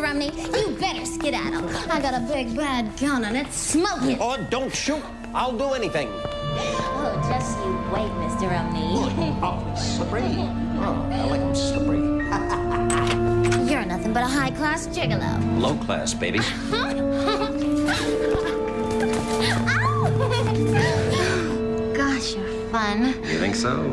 Mr. Romney. You better skedaddle. I got a big bad gun and it's smoking. Oh, don't shoot. I'll do anything. Oh, just you wait, Mr. Romney. Oh, slippery. Oh, I like them slippery. You're nothing but a high-class gigolo. Low class, baby. Gosh, you're fun. You think so?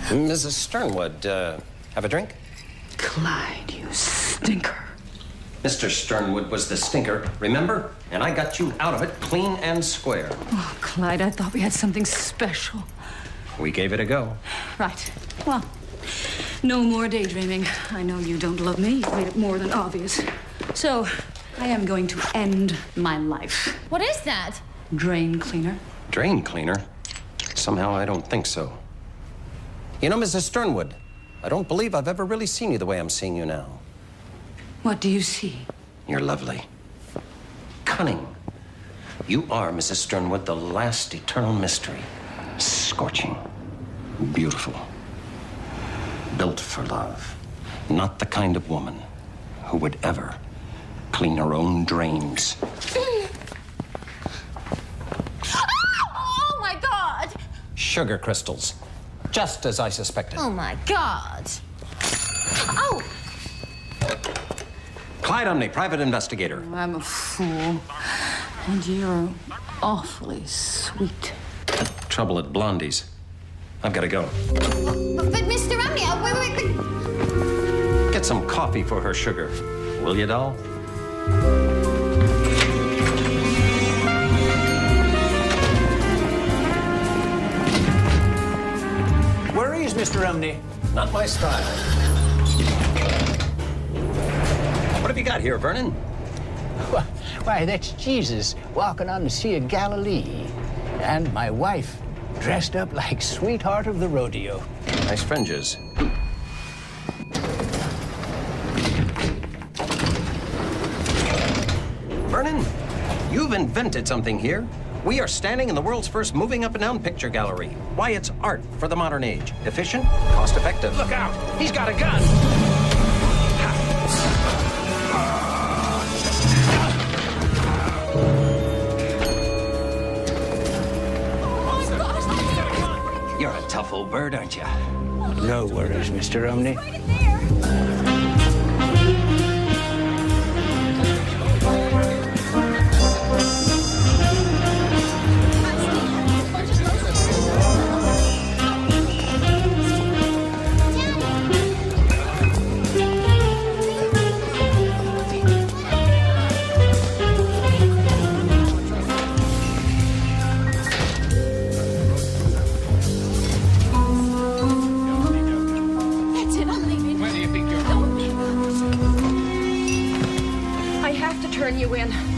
Mrs. Sternwood, have a drink? Clyde, you stinker. Mr. Sternwood was the stinker, remember? And I got you out of it clean and square. Oh, Clyde, I thought we had something special. We gave it a go. Right. Well, no more daydreaming. I know you don't love me. You've made it more than obvious. So, I am going to end my life. What is that? Drain cleaner. Drain cleaner? Somehow I don't think so. You know, Mrs. Sternwood, I don't believe I've ever really seen you the way I'm seeing you now. What do you see? You're lovely. Cunning. You are, Mrs. Sternwood, the last eternal mystery. Scorching. Beautiful. Built for love. Not the kind of woman who would ever clean her own drains. Oh, my God! Sugar crystals. Just as I suspected. Oh, my God. Oh! Clyde Umney, private investigator. I'm a fool. And you're awfully sweet. Trouble at Blondie's. I've got to go. But Mr. Romney, wait. Get some coffee for her, Sugar. Will you, doll? Where is Mr. Romney? Not my style. What have you got here, Vernon? Why, that's Jesus walking on the Sea of Galilee. And my wife, dressed up like sweetheart of the rodeo. Nice fringes. Vernon, you've invented something here. We are standing in the world's first moving up and down picture gallery. Why, it's art for the modern age. Efficient, cost-effective. Look out! He's got a gun! You're a tough old bird, aren't you? No worries, Mr. Romney.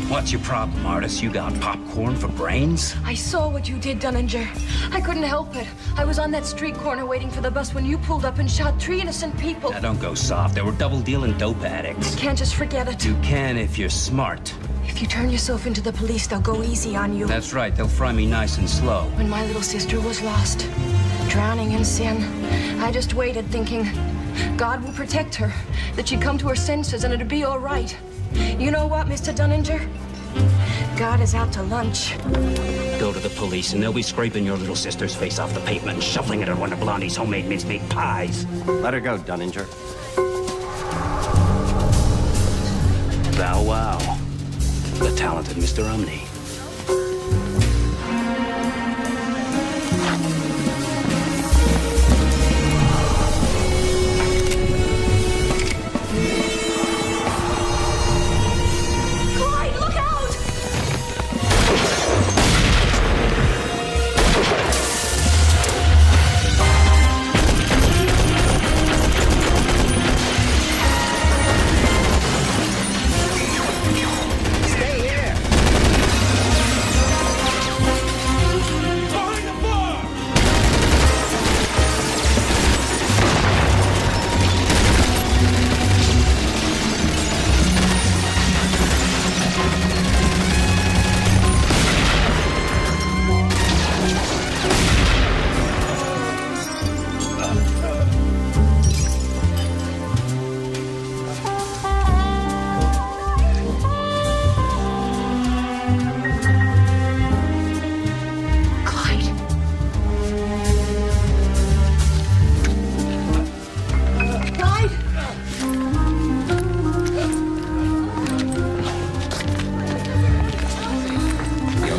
What's your problem, artist? You got popcorn for brains? I saw what you did, Dunninger. I couldn't help it. I was on that street corner waiting for the bus when you pulled up and shot 3 innocent people. Now, don't go soft. They were double-dealing dope addicts. I can't just forget it. You can if you're smart. If you turn yourself into the police, they'll go easy on you. That's right. They'll fry me nice and slow. When my little sister was lost, drowning in sin, I just waited thinking, God will protect her, that she'd come to her senses and it'd be all right. You know what, Mr. Dunninger? God is out to lunch. Go to the police and they'll be scraping your little sister's face off the pavement and shuffling it in one of Blondie's homemade mincemeat pies. Let her go, Dunninger. Bow wow. The talented Mr. Umney.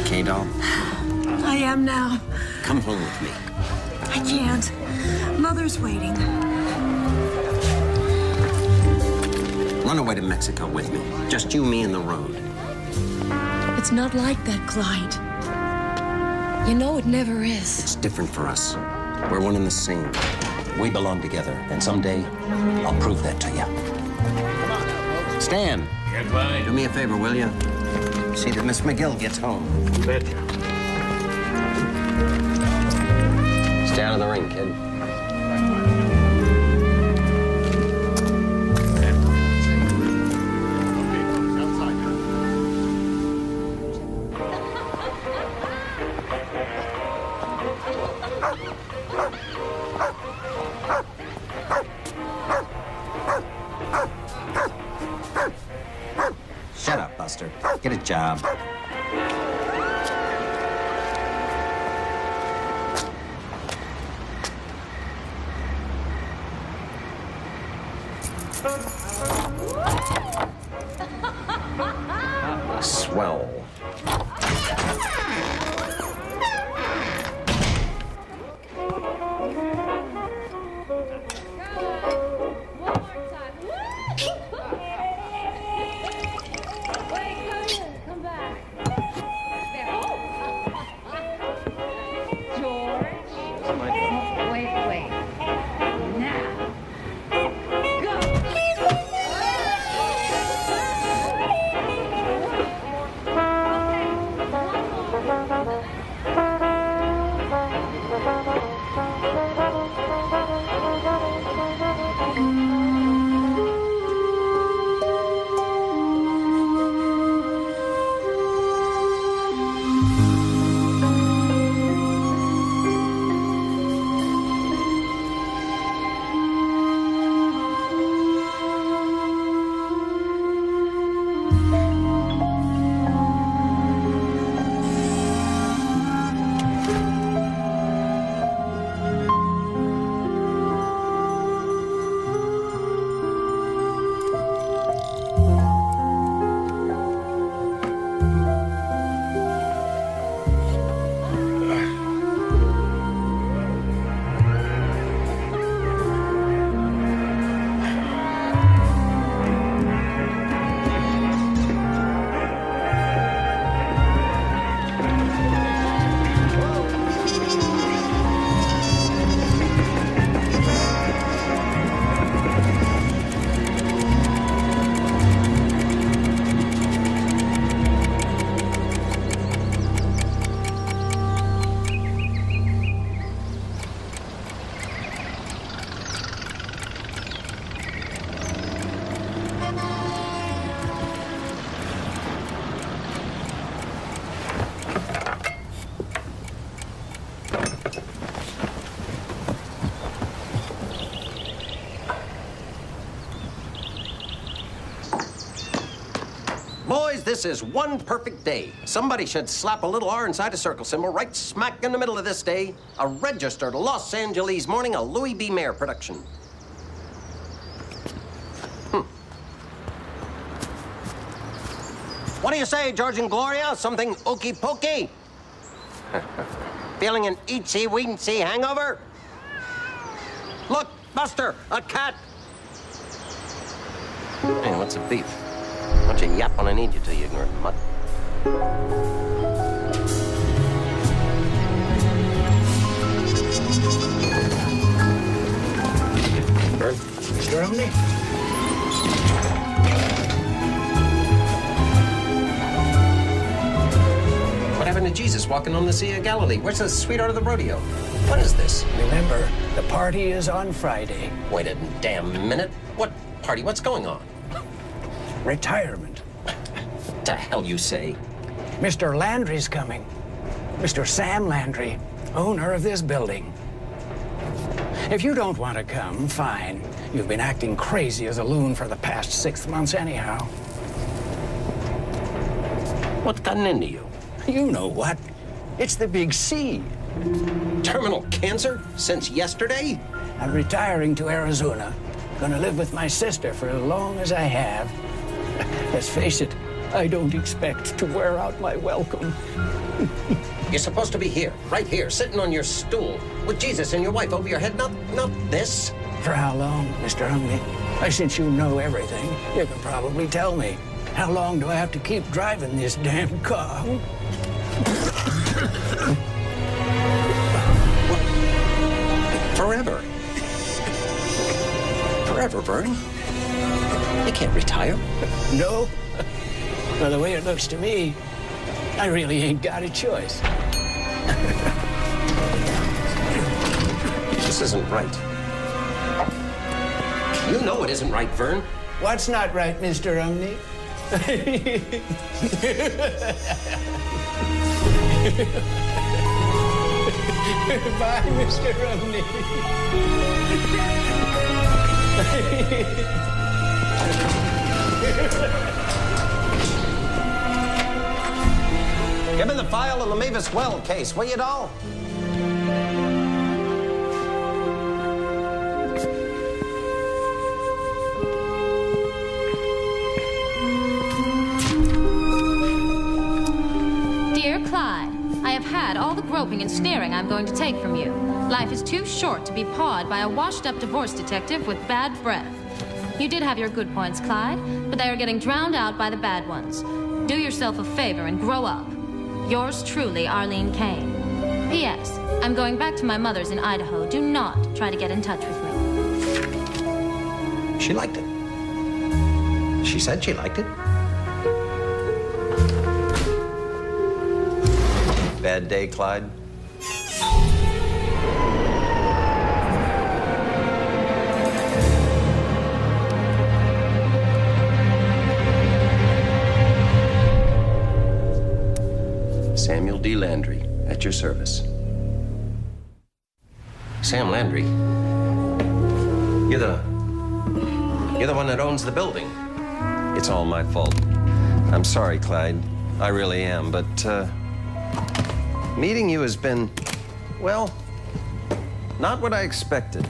okay, doll? I am now. Come home with me. I can't. Mother's waiting. Run away to Mexico with me. Just you, me, and the road. It's not like that, Clyde. You know it never is. It's different for us. We're one and the same. We belong together, and someday I'll prove that to you. Stan, do me a favor, will you? See that Miss McGill gets home. Betcha. Stay out of the ring, kid. Shut up, Buster. Get a job. Swell. Boys, this is one perfect day. Somebody should slap a little R inside a circle symbol right smack in the middle of this day. A registered Los Angeles morning, a Louis B. Mayer production. What do you say, George and Gloria? Something okey pokey? Feeling an eatsy-weensy hangover? Look, Buster, a cat. Hey, what's the beef? Don't you yap when I need you to, you ignorant mutt. Mr. Romney? What happened to Jesus walking on the Sea of Galilee? Where's the sweetheart of the rodeo? What is this? Remember, the party is on Friday. Wait a damn minute. What party? What's going on? Retirement. What the hell you say? Mr. Landry's coming. Mr. Sam Landry, owner of this building. If you don't want to come, fine. You've been acting crazy as a loon for the past 6 months anyhow. What's gotten into you? You know what? It's the big C. Terminal cancer? Since yesterday? I'm retiring to Arizona. Gonna live with my sister for as long as I have. Let's face it, I don't expect to wear out my welcome. You're supposed to be here, right here, sitting on your stool, with Jesus and your wife over your head, not this. For how long, Mr. Umney? Since you know everything, you can probably tell me. How long do I have to keep driving this damn car? Forever. Forever, Vern. You can't retire. No? Well, the way it looks to me, I really ain't got a choice. This isn't right. You know it isn't right, Vern. What's not right, Mr. Umney? Bye, Mr. Umney. Give me the file on the Mavis Well case, will you, doll? Dear Clyde, I have had all the groping and staring I'm going to take from you. Life is too short to be pawed by a washed-up divorce detective with bad breath. You did have your good points, Clyde, but they are getting drowned out by the bad ones. Do yourself a favor and grow up. Yours truly, Arlene Kane. P.S. I'm going back to my mother's in Idaho. Do not try to get in touch with me. She liked it. She said she liked it. Bad day, Clyde? Samuel D. Landry, at your service. Sam Landry, you're the one that owns the building. It's all my fault. I'm sorry, Clyde. I really am, but, meeting you has been, well, not what I expected.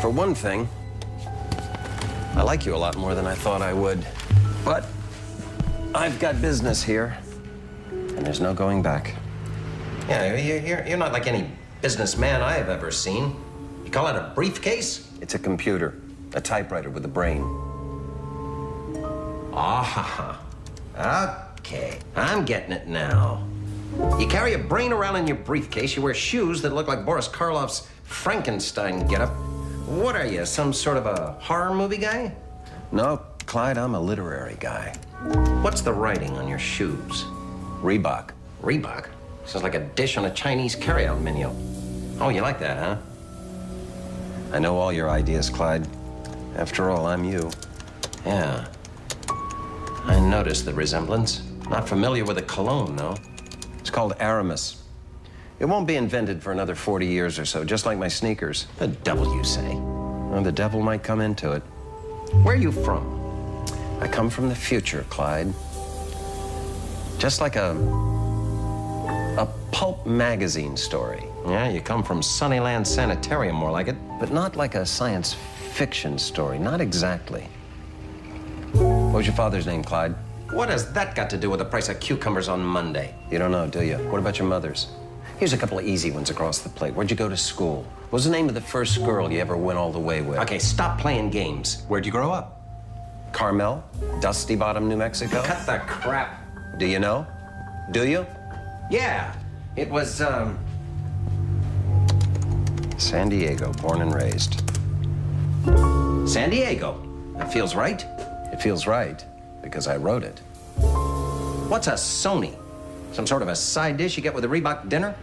For one thing, I like you a lot more than I thought I would. But I've got business here, and there's no going back. Yeah, you're not like any businessman I have ever seen. You call it a briefcase? It's a computer, a typewriter with a brain. Ah, okay. I'm getting it now. You carry a brain around in your briefcase. You wear shoes that look like Boris Karloff's Frankenstein getup. What are you, some sort of a horror movie guy? No, Clyde, I'm a literary guy. What's the writing on your shoes? Reebok. Reebok? Sounds like a dish on a Chinese carryout menu. Oh, you like that, huh? I know all your ideas, Clyde. After all, I'm you. Yeah. I noticed the resemblance. Not familiar with the cologne, though. It's called Aramis. It won't be invented for another 40 years or so, just like my sneakers. The devil, you say? Well, the devil might come into it. Where are you from? I come from the future, Clyde. Just like a pulp magazine story. Yeah, you come from Sunnyland Sanitarium, more like it. But not like a science fiction story, not exactly. What was your father's name, Clyde? What has that got to do with the price of cucumbers on Monday? You don't know, do you? What about your mother's? Here's a couple of easy ones across the plate. Where'd you go to school? What was the name of the first girl you ever went all the way with? Okay, stop playing games. Where'd you grow up? Carmel, Dusty Bottom, New Mexico. Cut the crap. Do you know? Do you? Yeah, it was, San Diego, born and raised. San Diego. That feels right. It feels right because I wrote it. What's a Sony? Some sort of a side dish you get with a Reebok dinner?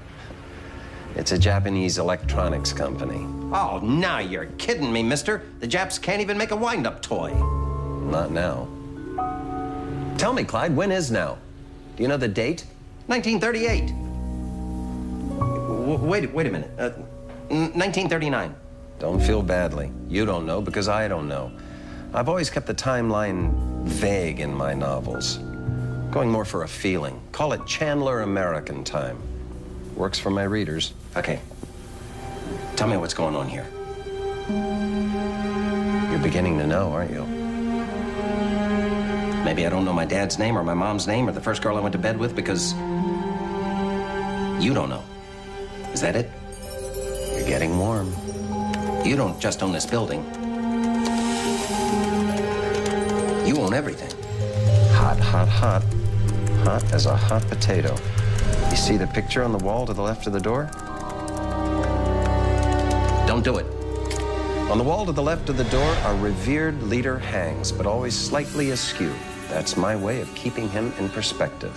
It's a Japanese electronics company. Oh, now you're kidding me, mister. The Japs can't even make a wind-up toy. Not now. Tell me, Clyde, when is now? Do you know the date? 1938. Wait a minute. 1939. Don't feel badly. You don't know because I don't know. I've always kept the timeline vague in my novels. Going more for a feeling. Call it Chandler American time. Works for my readers. Okay. Tell me what's going on here. You're beginning to know, aren't you? Maybe I don't know my dad's name or my mom's name or the first girl I went to bed with because you don't know. Is that it? You're getting warm. You don't just own this building. You own everything. Hot, hot, hot. Hot as a hot potato. You see the picture on the wall to the left of the door? Don't do it. On the wall to the left of the door, our revered leader hangs, but always slightly askew. That's my way of keeping him in perspective.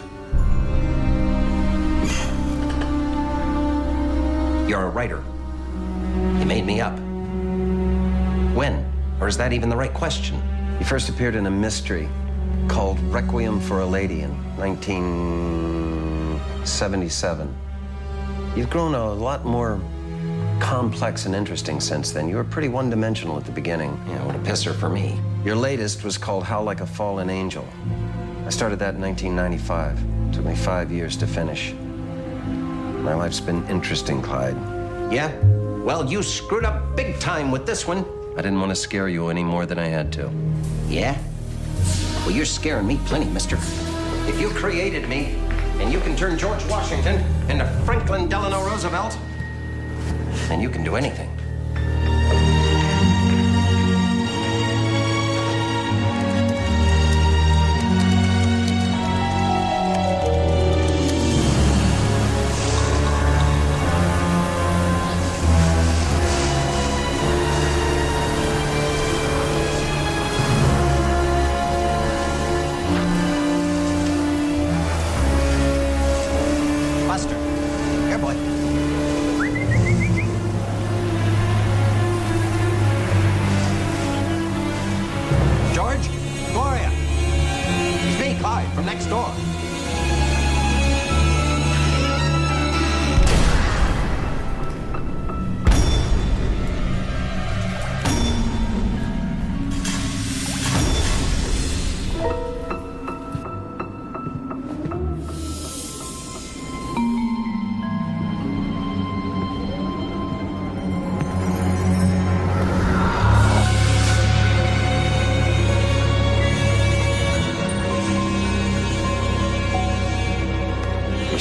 You're a writer. You made me up. When? Or is that even the right question? He first appeared in a mystery called Requiem for a Lady in 1977. You've grown a lot more complex and interesting since then. You were pretty one-dimensional at the beginning. Yeah, what a pisser for me. Your latest was called How Like a Fallen Angel. I started that in 1995. It took me 5 years to finish. My life's been interesting, Clyde. Yeah? Well, you screwed up big time with this one. I didn't want to scare you any more than I had to. Yeah? Well, you're scaring me plenty, mister. If you created me, and you can turn George Washington into Franklin Delano Roosevelt, then you can do anything. Buster, here, boy. George, Gloria. It's me, Clyde, from next door.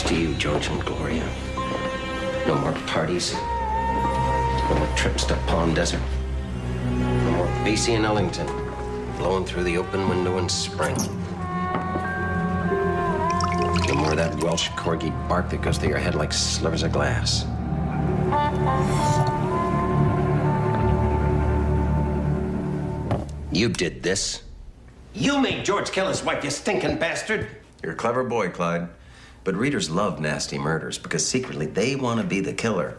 To you, George and Gloria. No more parties. No more trips to Palm Desert. No more Basie and Ellington blowing through the open window in spring. No more of that Welsh corgi bark that goes through your head like slivers of glass. You did this. You made George kill his wife, you stinking bastard. You're a clever boy, Clyde. But readers love nasty murders because secretly they want to be the killer.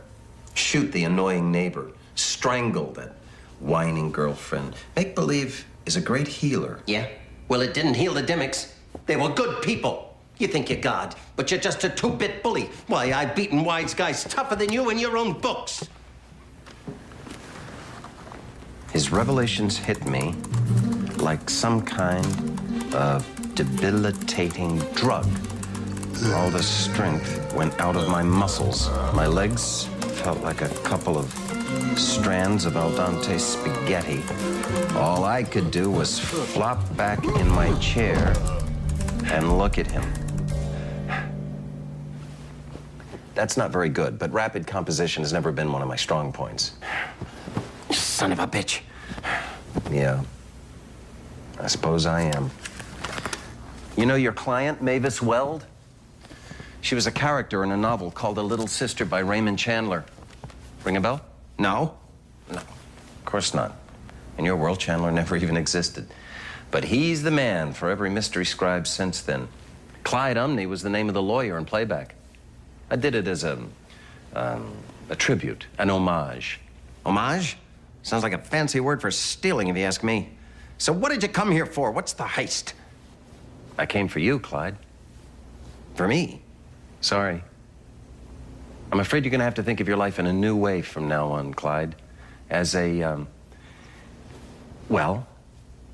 Shoot the annoying neighbor. Strangle that whining girlfriend. Make-believe is a great healer. Yeah? Well, it didn't heal the Dimmicks. They were good people. You think you're God, but you're just a two-bit bully. Why, I've beaten wise guys tougher than you in your own books. His revelations hit me like some kind of debilitating drug. All the strength went out of my muscles. My legs felt like a couple of strands of al dente spaghetti. All I could do was flop back in my chair and look at him. That's not very good, but rapid composition has never been one of my strong points. Son of a bitch. Yeah, I suppose I am. You know your client, Mavis Weld? She was a character in a novel called The Little Sister by Raymond Chandler. Ring a bell? No? No, of course not. In your world, Chandler never even existed. But he's the man for every mystery scribe since then. Clyde Umney was the name of the lawyer in playback. I did it as a tribute, an homage. Homage? Sounds like a fancy word for stealing, if you ask me. So what did you come here for? What's the heist? I came for you, Clyde. For me? Sorry. I'm afraid you're going to have to think of your life in a new way from now on, Clyde. As a, well,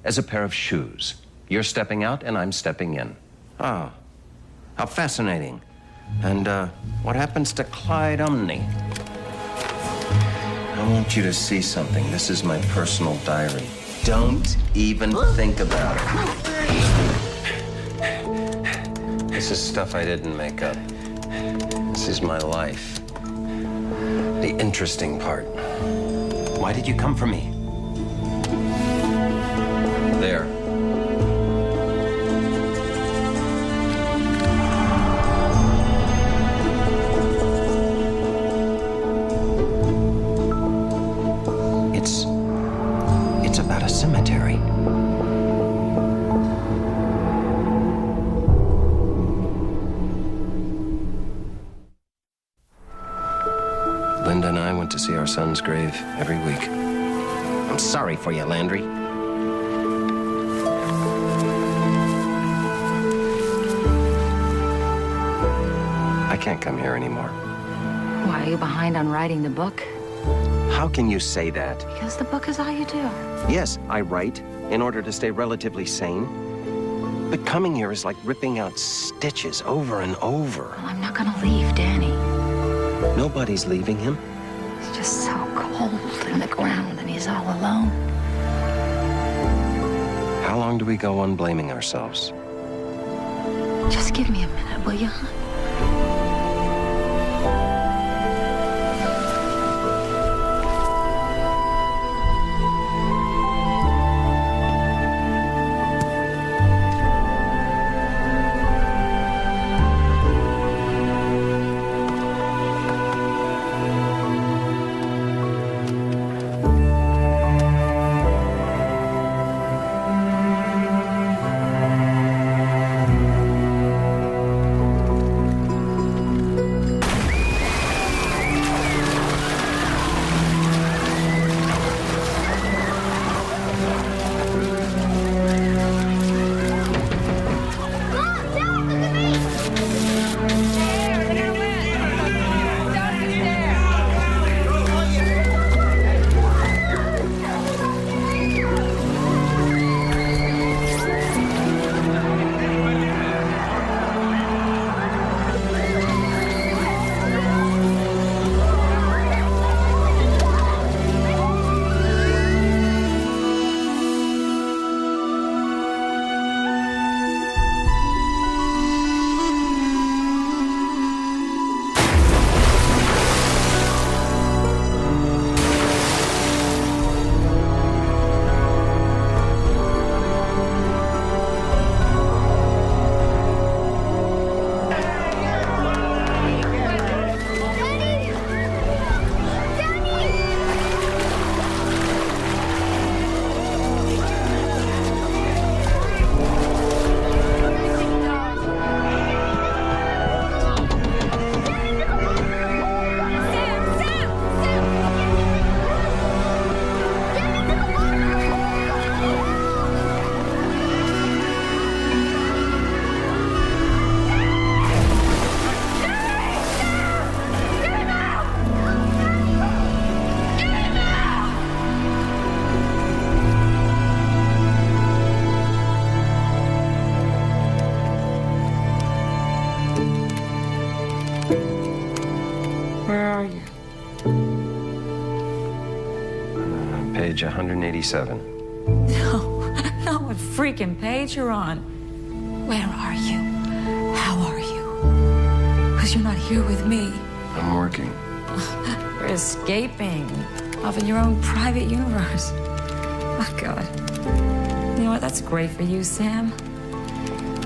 as a pair of shoes. You're stepping out and I'm stepping in. Oh, how fascinating. And what happens to Clyde Umney? I want you to see something. This is my personal diary. Don't even think about it. This is stuff I didn't make up. This is my life. The interesting part. Why did you come for me? There. It's about a cemetery. Linda and I went to see our son's grave every week. I'm sorry for you, Landry. I can't come here anymore. Why, are you behind on writing the book? How can you say that? Because the book is all you do. Yes, I write in order to stay relatively sane. But coming here is like ripping out stitches over and over. Well, I'm not gonna leave Danny. Nobody's leaving him. It's just so cold in the ground and he's all alone. How long do we go on blaming ourselves? Just give me a minute, will you? Where are you? Page 187. No, not what freaking page you're on. Where are you? How are you? Because you're not here with me. I'm working. You're escaping off in your own private universe. Oh, God. You know what? That's great for you, Sam.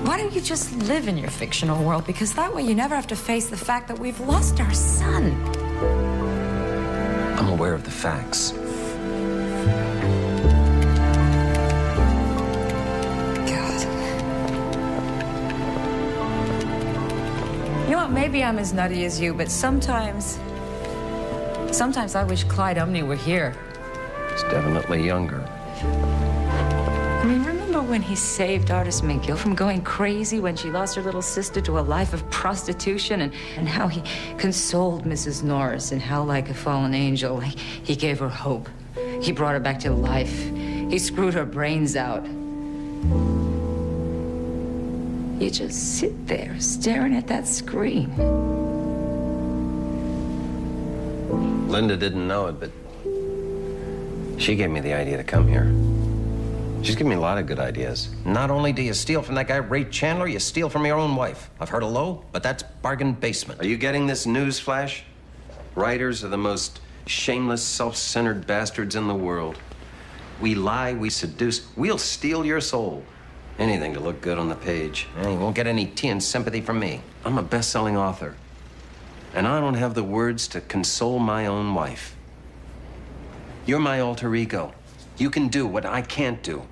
Why don't you just live in your fictional world? Because that way you never have to face the fact that we've lost our son. I'm aware of the facts. God. You know what? Maybe I'm as nutty as you, but sometimes I wish Clyde Umney were here. He's definitely younger. I mean, remember when he saved Artist McGill from going crazy when she lost her little sister to a life of prostitution, and how he consoled Mrs. Norris, and how, like a fallen angel, he gave her hope. He brought her back to life. He screwed her brains out. You just sit there staring at that screen. Linda didn't know it, but she gave me the idea to come here. She's given me a lot of good ideas. Not only do you steal from that guy Ray Chandler, you steal from your own wife. I've heard a low, but that's bargain basement. Are you getting this news flash? Writers are the most shameless, self-centered bastards in the world. We lie, we seduce, we'll steal your soul. Anything to look good on the page. You won't get any tea and sympathy from me. I'm a best-selling author, and I don't have the words to console my own wife. You're my alter ego. You can do what I can't do.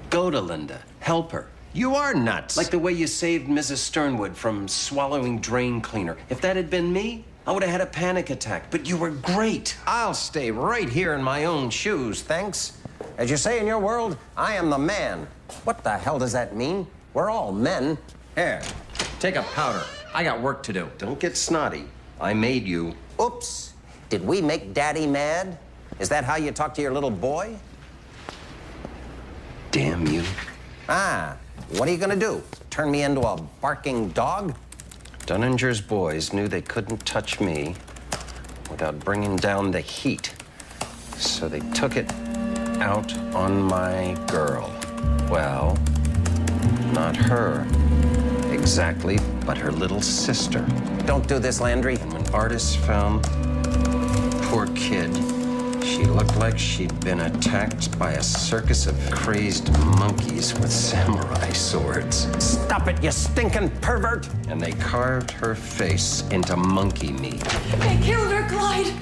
Go to Linda. Help her. You are nuts. Like the way you saved Mrs. Sternwood from swallowing drain cleaner. If that had been me, I would have had a panic attack. But you were great. I'll stay right here in my own shoes, thanks. As you say in your world, I am the man. What the hell does that mean? We're all men. Here, take a powder. I got work to do. Don't get snotty. I made you. Oops. Did we make Daddy mad? Is that how you talk to your little boy? Damn you. Ah, what are you gonna do? Turn me into a barking dog? Dunninger's boys knew they couldn't touch me without bringing down the heat. So they took it out on my girl. Well, not her exactly, but her little sister. Don't do this, Landry. And when artists found poor kid, she looked like she'd been attacked by a circus of crazed monkeys with samurai swords. Stop it, you stinking pervert! And they carved her face into monkey meat. They killed her, Clyde.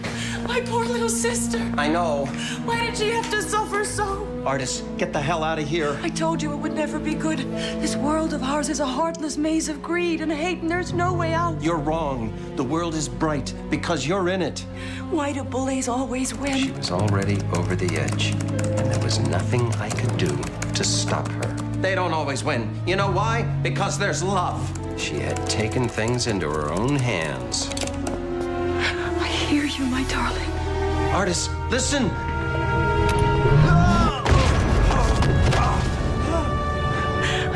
My poor little sister. I know. Why did she have to suffer so? Artist, get the hell out of here. I told you it would never be good. This world of ours is a heartless maze of greed and hate, and there's no way out. You're wrong. The world is bright because you're in it. Why do bullies always win? She was already over the edge, and there was nothing I could do to stop her. They don't always win. You know why? Because there's love. She had taken things into her own hands. I hear you, my darling. Artist, listen!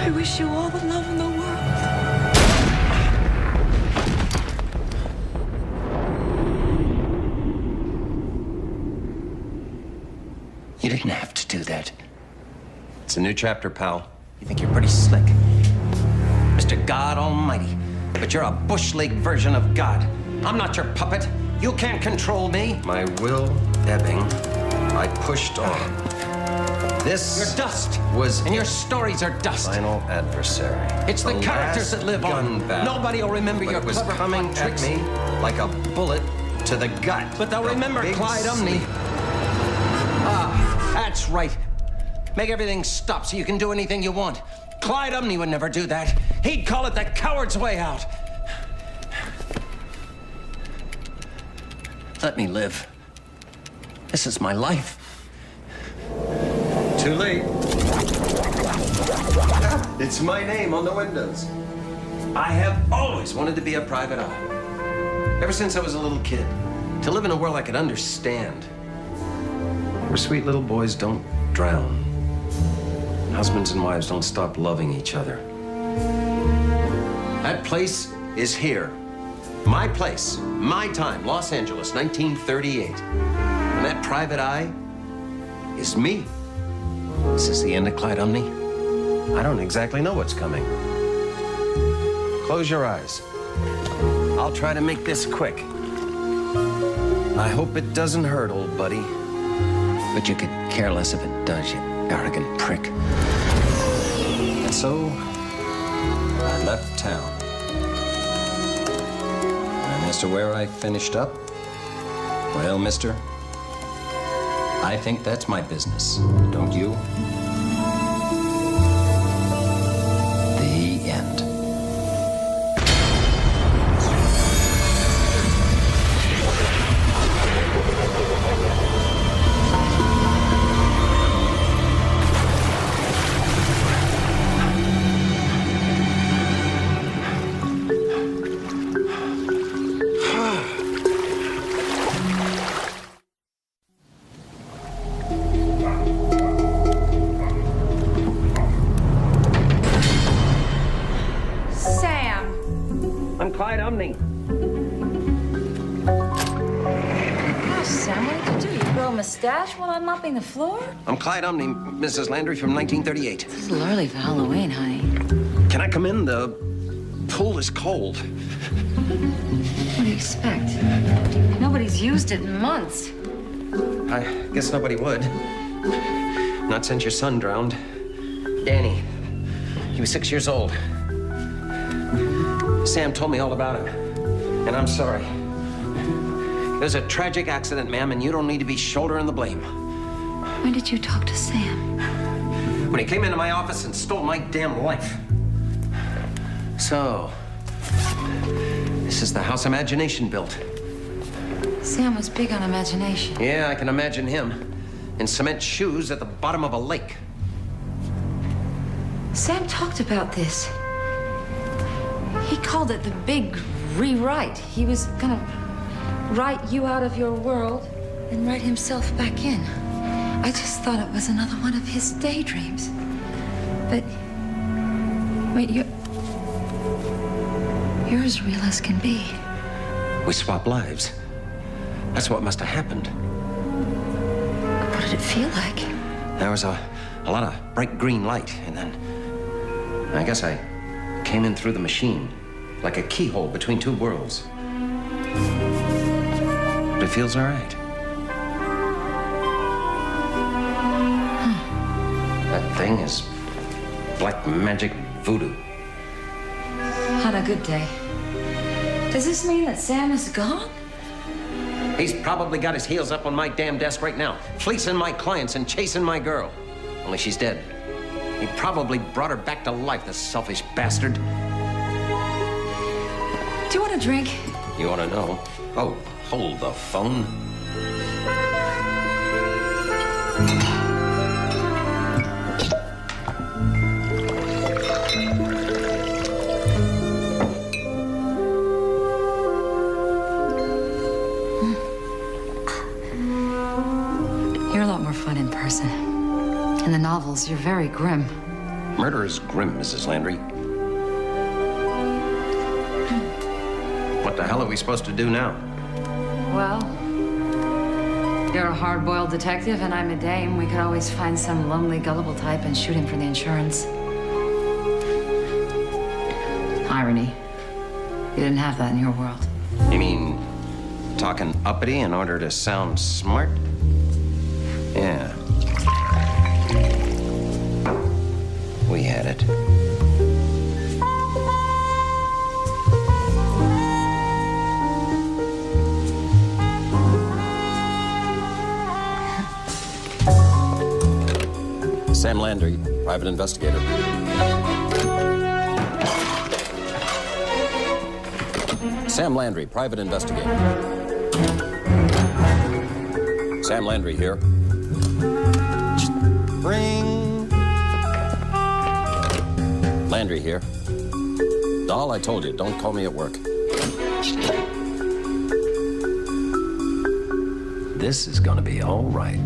I wish you all the love in the world. You didn't have to do that. It's a new chapter, pal. You think you're pretty slick. Mr. God Almighty. But you're a Bush League version of God. I'm not your puppet. You can't control me. My will ebbing, I pushed on. This your dust and your stories are dust. Final adversary. It's the characters that live on. Nobody will remember your clever was coming at me like a bullet to the gut. But they'll remember Clyde Umney. Ah, that's right. Make everything stop so you can do anything you want. Clyde Umney would never do that. He'd call it the coward's way out. Let me live. This is my life. Too late. It's my name on the windows. I have always wanted to be a private eye. Ever since I was a little kid. To live in a world I could understand. Where sweet little boys don't drown. Husbands and wives don't stop loving each other. That place is here. My place, my time, Los Angeles, 1938. And that private eye is me. This is the end of Clyde Umney. I don't exactly know what's coming. Close your eyes. I'll try to make this quick. I hope it doesn't hurt, old buddy. But you could care less if it does, you arrogant prick. And so, I left town. And as to where I finished up, well, mister, I think that's my business, don't you? The end. Clyde Umney. Oh, Sam, what did you do? You girl mustache while I'm mopping the floor? I'm Clyde Omni, Mrs. Landry from 1938. It's a little early for Halloween, honey. Can I come in? The pool is cold. What do you expect? Nobody's used it in months. I guess nobody would. Not since your son drowned. Danny. He was 6 years old. Sam told me all about him. And I'm sorry. It was a tragic accident, ma'am, and you don't need to be shouldering the blame. When did you talk to Sam? When he came into my office and stole my damn life. So, this is the house imagination built. Sam was big on imagination. Yeah, I can imagine him in cement shoes at the bottom of a lake. Sam talked about this. He called it the big rewrite. He was gonna write you out of your world and write himself back in. I just thought it was another one of his daydreams. But, wait, you're as real as can be. We swap lives. That's what must have happened. What did it feel like? There was a lot of bright green light, and then I guess I came in through the machine, like a keyhole between two worlds. But it feels all right. That thing is black magic voodoo. On a good day. Does this mean that Sam is gone? He's probably got his heels up on my damn desk right now, fleecing my clients and chasing my girl. Only she's dead. He probably brought her back to life, the selfish bastard. Do you want a drink? You want to know? Oh, hold the phone. You're a lot more fun in person. In the novels, you're very grim. Murder is grim, Mrs. Landry. What the hell are we supposed to do now? Well, you're a hard-boiled detective and I'm a dame. We could always find some lonely, gullible type and shoot him for the insurance. Irony. You didn't have that in your world. You mean talking uppity in order to sound smart? Yeah. We had it. Sam Landry, private investigator. Sam Landry, private investigator. Sam Landry here. Ring. Landry here. Doll, I told you, don't call me at work. This is gonna be all right.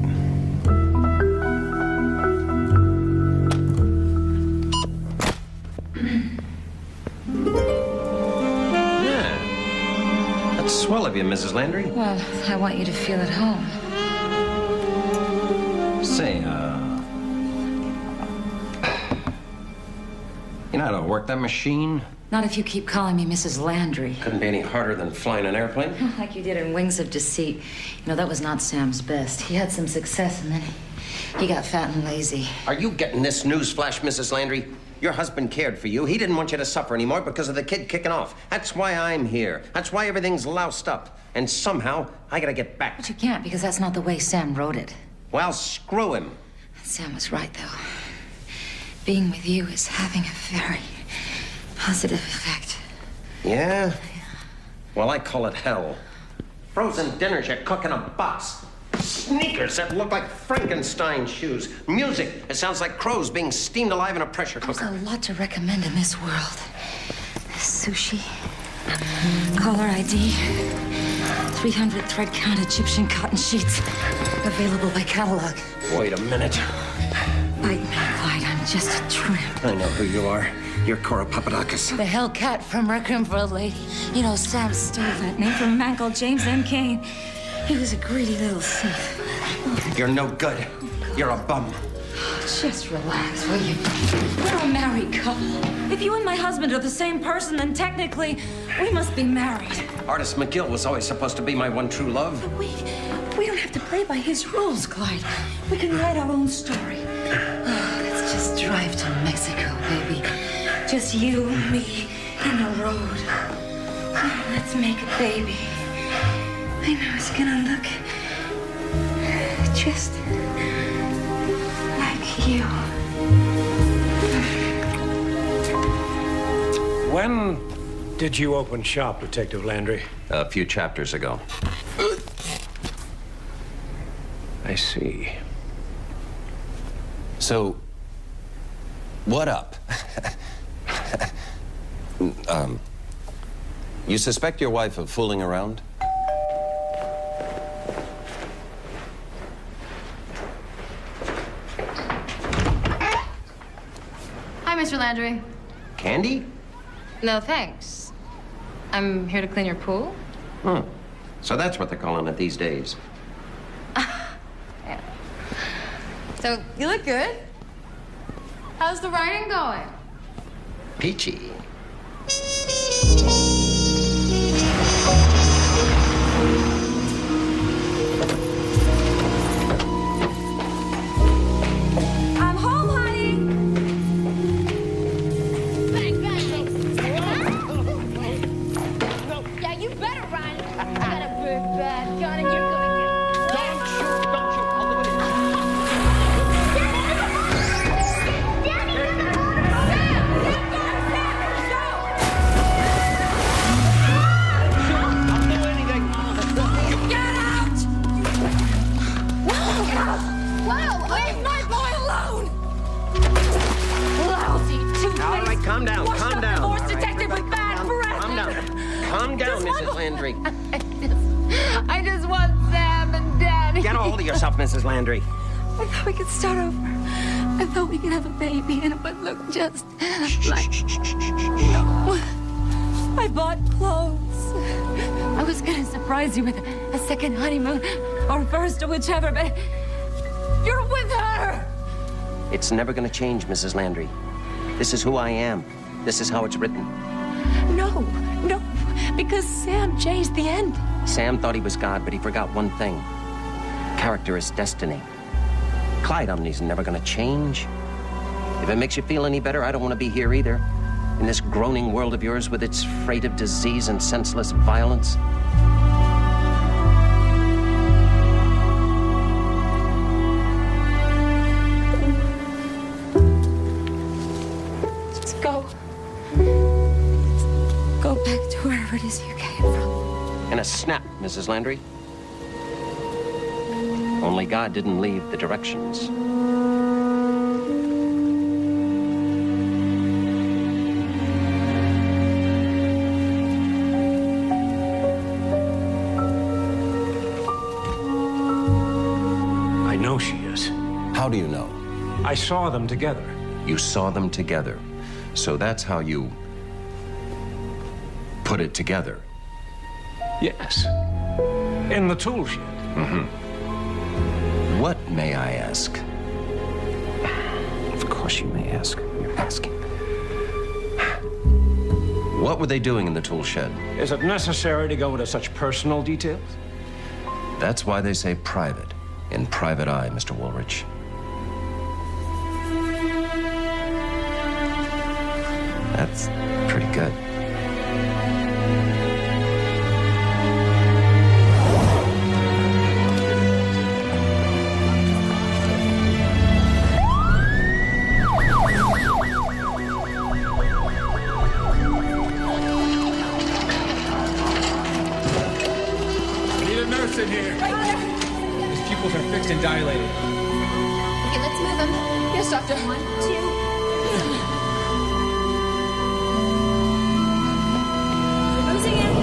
Swell of you, Mrs. Landry. Well, I want you to feel at home. Say, you know how to work that machine? Not if you keep calling me Mrs. Landry. Couldn't be any harder than flying an airplane. Like you did in Wings of Deceit. You know, that was not Sam's best. He had some success and then he got fat and lazy. Are you getting this news flash, Mrs. Landry? Your husband cared for you. He didn't want you to suffer anymore because of the kid kicking off. That's why I'm here. That's why everything's loused up. And somehow, I gotta get back. But you can't, because that's not the way Sam wrote it. Well, screw him. Sam was right, though. Being with you is having a very positive effect. Yeah? Well, I call it hell. Frozen dinners you cook in a box. Sneakers that look like Frankenstein shoes. Music that sounds like crows being steamed alive in a pressure cooker. There's a lot to recommend in this world. Sushi, caller ID, 300 thread count Egyptian cotton sheets, available by catalog. Wait a minute. Clyde, I'm just a tramp. I know who you are. You're Cora Papadakis. The Hellcat from Requiem for a Lady. You know, Sam stole that name from a man called James M. Cain. He was a greedy little thief. You're no good. You're a bum. Just relax, will you? We're a married couple. If you and my husband are the same person, then technically we must be married. Artist McGill was always supposed to be my one true love. But we don't have to play by his rules, Clyde. We can write our own story. Oh, let's just drive to Mexico, baby. Just you and me in the road. Oh, let's make a baby. I know it's gonna look just like you. When did you open shop, Detective Landry? A few chapters ago. I see. So, what up? You suspect your wife of fooling around? Hi, Mr. Landry. Candy? No, thanks. I'm here to clean your pool. So that's what they're calling it these days. Yeah. So, you look good. How's the writing going? Peachy. I'm home, honey. Bang, bang. Yeah, you better run. I got a big bad gun and you're gonna get... Don't shoot! I'll do it. Daddy, I'll do anything. Get out! Whoa, Leave my boy alone! Lousy two-faced, All right, calm down, calm washed-up down. divorce All right, detective with bad breath. Calm down. Calm down, Mrs. Landry. I just want Sam and Daddy. Get a hold of yourself, Mrs. Landry. I thought we could start over. I thought we could have a baby and it would look just like... No. I bought clothes. I was gonna surprise you with a second honeymoon or first or whichever, but you're with her. It's never going to change, Mrs. Landry. This is who I am. This is how it's written. No, because Sam changed the end. Sam thought he was God, but he forgot one thing. Character is destiny. Clyde Umney's never going to change. If it makes you feel any better, I don't want to be here either. In this groaning world of yours with its freight of disease and senseless violence. Just go. Just go back to wherever it is you came from. In a snap, Mrs. Landry. Only God didn't leave the directions. I know she is. How do you know? I saw them together. You saw them together. So that's how you put it together. Yes. In the tool shed. What, may I ask? Of course you may ask. You're asking. What were they doing in the tool shed? Is it necessary to go into such personal details? That's why they say private. In private eye, Mr. Woolrich. That's pretty good. In here. His pupils are fixed and dilated. Okay, let's move him. Yes, doctor. 1, 2. Closing in.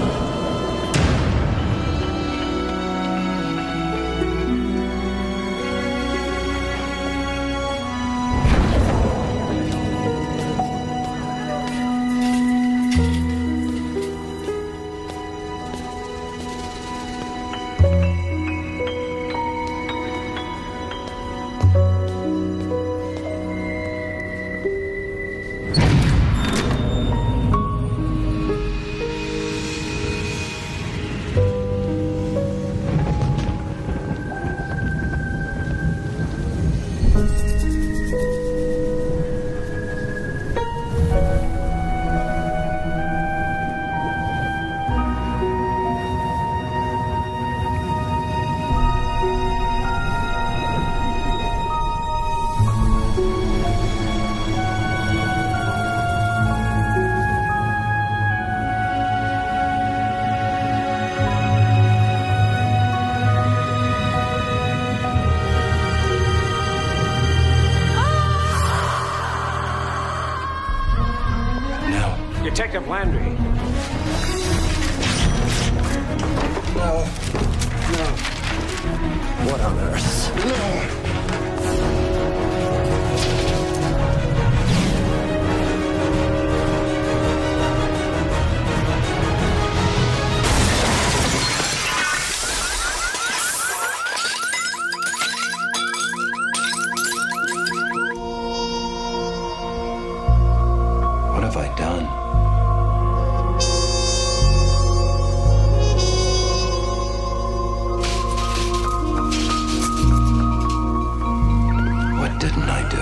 Landry. No. No. What on earth? No. What have I done? What didn't I do?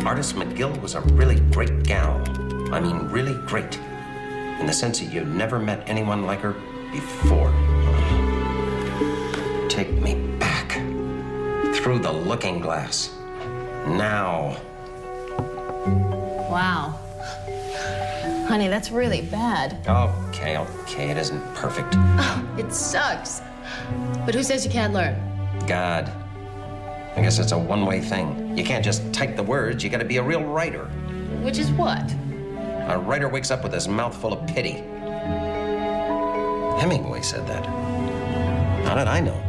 Artist McGill was a really great gal. I mean, really great. In the sense that you'd never met anyone like her before. Take me back. Through the looking glass. Now. Wow. Honey, that's really bad. Okay, it isn't perfect. It sucks. But who says you can't learn? God. I guess it's a one-way thing. You can't just type the words, you gotta be a real writer. Which is what? A writer wakes up with his mouth full of pity. Hemingway said that. How did I know?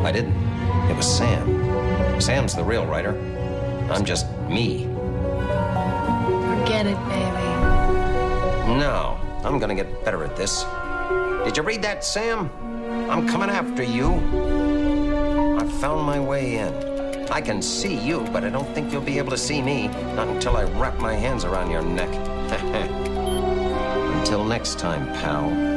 I didn't. It was Sam. Sam's the real writer. I'm just me. Forget it, baby. No, I'm gonna get better at this. Did you read that, Sam? I'm coming after you. I found my way in. I can see you, but I don't think you'll be able to see me. Not until I wrap my hands around your neck. Until next time, pal.